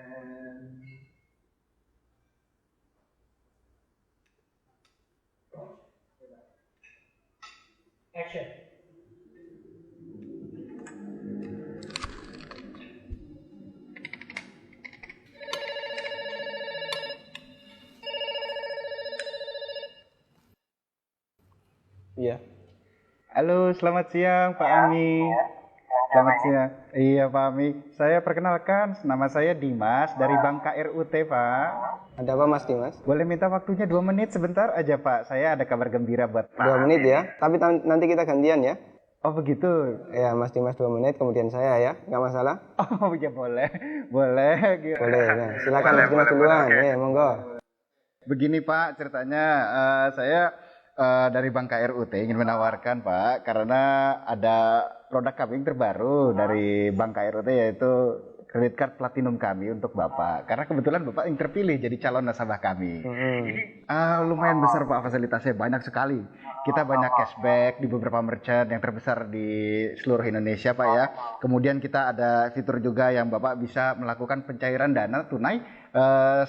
Action. Iya. Halo, selamat siang Pak Ami. Selamat siang. Iya Pak Ami. Saya perkenalkan, nama saya Dimas dari Bank KRUT Pak. Ada apa Mas Dimas? Boleh minta waktunya 2 menit sebentar aja Pak. Saya ada kabar gembira buat Pak. 2 menit ya, tapi nanti kita gantian ya. Oh begitu. Ya Mas Dimas 2 menit, kemudian saya ya, nggak masalah? Oh ya boleh, boleh. Boleh, nah, silakan Mas Dimas duluan, ya monggo. Begini Pak, ceritanya saya dari Bank KRUT ingin menawarkan Pak, karena ada produk kami yang terbaru dari Bank KRUT yaitu credit card platinum kami untuk Bapak. Karena kebetulan Bapak yang terpilih jadi calon nasabah kami. Lumayan besar Pak fasilitasnya, banyak sekali. Kita banyak cashback di beberapa merchant yang terbesar di seluruh Indonesia Pak ya. Kemudian kita ada fitur juga yang Bapak bisa melakukan pencairan dana tunai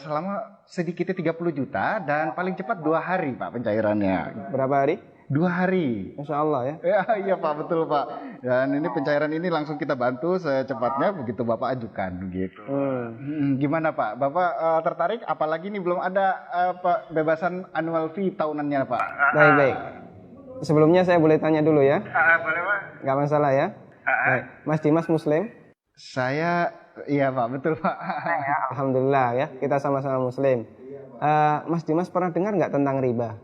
selama sedikitnya 30 juta dan paling cepat 2 hari Pak pencairannya. Berapa hari? 2 hari. Masya Allah ya. Ya, iya Pak, betul Pak. Dan ini pencairan ini langsung kita bantu secepatnya begitu Bapak ajukan gitu. Gimana Pak? Bapak tertarik? Apalagi ini belum ada bebasan annual fee tahunannya Pak. Baik. Sebelumnya saya boleh tanya dulu ya? Boleh Pak. Nggak masalah ya? Baik. Mas Dimas Muslim? Saya, iya Pak, betul Pak. Alhamdulillah ya, kita sama-sama Muslim. Mas Dimas pernah dengar nggak tentang riba?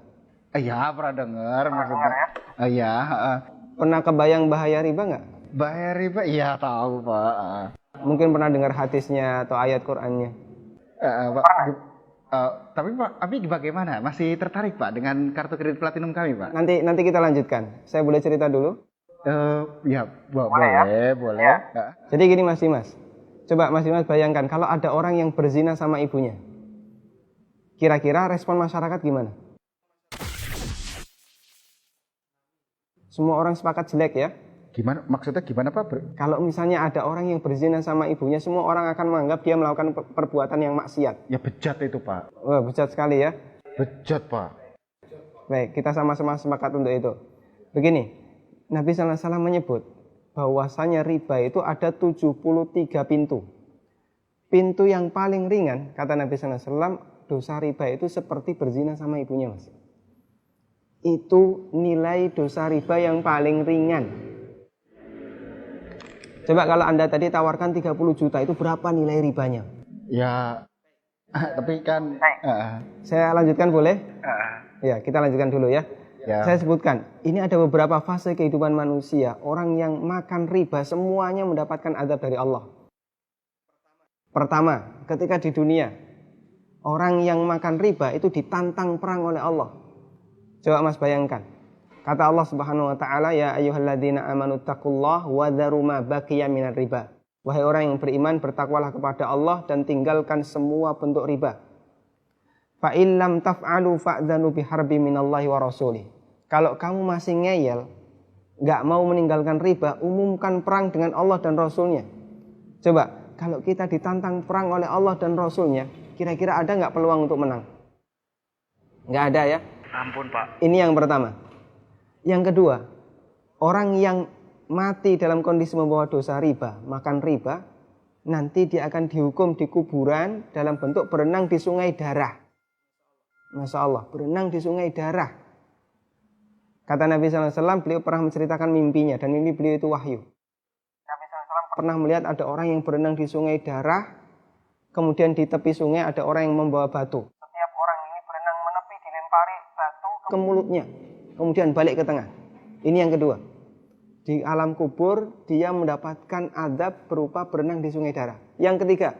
Iya, pernah dengar maksudnya. Iya. Pernah kebayang bahaya riba nggak? Bahaya riba? Iya tahu Pak. Mungkin pernah dengar hadisnya atau ayat Qur'annya. Pak. Tapi Pak, Abi bagaimana? Masih tertarik Pak dengan kartu kredit platinum kami Pak? Nanti kita lanjutkan. Saya boleh cerita dulu? Ya, boleh. Ya. Jadi gini Mas Dimas. Coba Mas Dimas bayangkan kalau ada orang yang berzina sama ibunya. Kira-kira respon masyarakat gimana? Semua orang sepakat jelek ya. Gimana? Maksudnya gimana Pak? Kalau misalnya ada orang yang berzina sama ibunya, semua orang akan menganggap dia melakukan perbuatan yang maksiat. Ya bejat itu Pak. Wah, bejat sekali ya. Bejat Pak. Baik, kita sama-sama sepakat untuk itu. Begini, Nabi SAW menyebut bahwasanya riba itu ada 73 pintu. Pintu yang paling ringan, kata Nabi SAW, dosa riba itu seperti berzina sama ibunya Mas. Itu nilai dosa riba yang paling ringan. Coba kalau Anda tadi tawarkan 30 juta, itu berapa nilai ribanya? Ya, tapi kan... Saya lanjutkan boleh? Ya, kita lanjutkan dulu ya. Saya sebutkan, ini ada beberapa fase kehidupan manusia. Orang yang makan riba semuanya mendapatkan azab dari Allah. Pertama, ketika di dunia, orang yang makan riba itu ditantang perang oleh Allah. Coba Mas bayangkan. Kata Allah Subhanahu wa taala, ya ayyuhalladzina amanu taqullaha wa dharu ma baqiya minar riba. Wahai orang yang beriman, bertakwalah kepada Allah dan tinggalkan semua bentuk riba. Fa in lam taf'alu fa'dzanu biharbi minallahi wa rasulih. Kalau kamu masih ngeyel, enggak mau meninggalkan riba, umumkan perang dengan Allah dan Rasulnya. Coba, kalau kita ditantang perang oleh Allah dan Rasulnya, kira-kira ada enggak peluang untuk menang? Enggak ada ya? Ampun Pak. Ini yang pertama. Yang kedua, orang yang mati dalam kondisi membawa dosa riba, makan riba, nanti dia akan dihukum di kuburan dalam bentuk berenang di sungai darah. Masya Allah, berenang di sungai darah. Kata Nabi SAW, beliau pernah menceritakan mimpinya, dan mimpi beliau itu wahyu. Nabi SAW pernah melihat ada orang yang berenang di sungai darah, kemudian di tepi sungai ada orang yang membawa batu. Setiap orang ini berenang menepi dilempari batu ke mulutnya, kemudian balik ke tengah. Ini yang kedua. Di alam kubur, dia mendapatkan azab berupa berenang di sungai darah. Yang ketiga.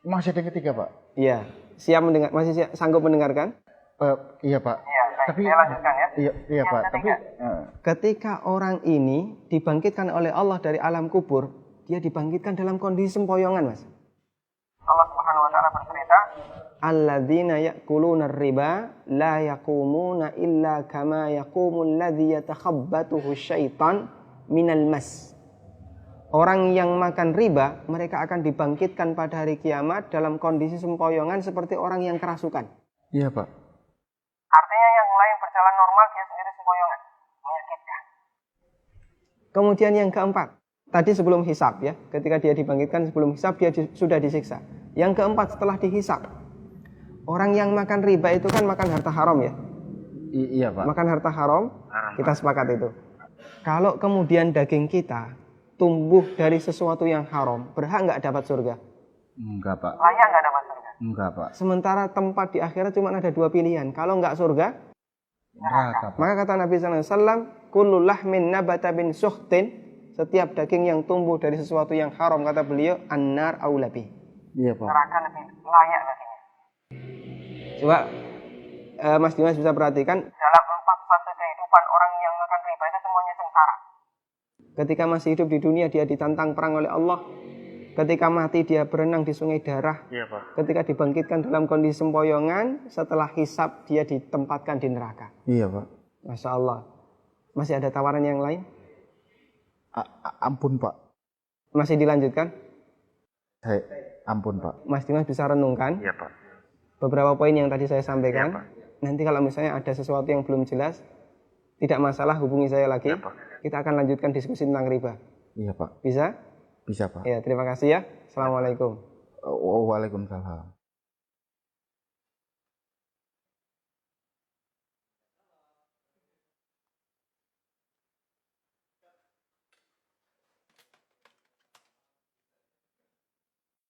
Masih ada yang ketiga Pak? Iya. Siap mendengar? Masih sanggup mendengarkan? Iya Pak. Iya, tapi saya lanjutkan ya. Iya Pak. Tapi ketika orang ini dibangkitkan oleh Allah dari alam kubur, dia dibangkitkan dalam kondisi sempoyongan, Mas. Allah Subhanahu wa taala bercerita, alladzina ya'kuluna riba la yaqumuna illa kama yaqumul ladzi yatakhabbathu syaitan minal mas. Orang yang makan riba, mereka akan dibangkitkan pada hari kiamat dalam kondisi sempoyongan seperti orang yang kerasukan. Iya, Pak. Artinya yang lain berjalan normal, dia sendiri sempoyongan. Menyakitkan. Kemudian yang keempat, tadi sebelum hisab ya, ketika dia dibangkitkan sebelum hisab, dia sudah disiksa. Yang keempat setelah dihisab, orang yang makan riba itu kan makan harta haram ya. Iya, Pak. Makan harta haram, kita sepakat itu. Kalau kemudian daging kita tumbuh dari sesuatu yang haram, berhak nggak dapat surga? Enggak, Pak. Layak nggak dapat surga? Enggak, Pak. Sementara tempat di akhirat cuma ada dua pilihan. Kalau nggak surga, Neraka, Pak. maka kata Nabi SAW, kullu lahmin nabata bin suhtin, setiap daging yang tumbuh dari sesuatu yang haram, kata beliau, annar aulabi. Iya, Pak. Neraka lebih layak baginya. Coba Mas Dimas bisa perhatikan, dalam 4 fase kehidupan orang yang makan riba itu semuanya sengsara. Ketika masih hidup di dunia dia ditantang perang oleh Allah. Ketika mati dia berenang di sungai darah. Iya, Pak. Ketika dibangkitkan dalam kondisi sempoyongan, setelah hisab dia ditempatkan di neraka. Iya, Pak. Masya Allah. Masih ada tawaran yang lain? Ampun, Pak. Masih dilanjutkan? Ampun, Pak. Mas Dimas bisa renungkan Iya, Pak. beberapa poin yang tadi saya sampaikan. Iya, Pak. Nanti kalau misalnya ada sesuatu yang belum jelas, tidak masalah, hubungi saya lagi. Iya, Pak. Kita akan lanjutkan diskusi tentang riba. Iya, Pak. Bisa? Bisa, Pak. Ya, terima kasih ya. Assalamualaikum. Waalaikumsalam.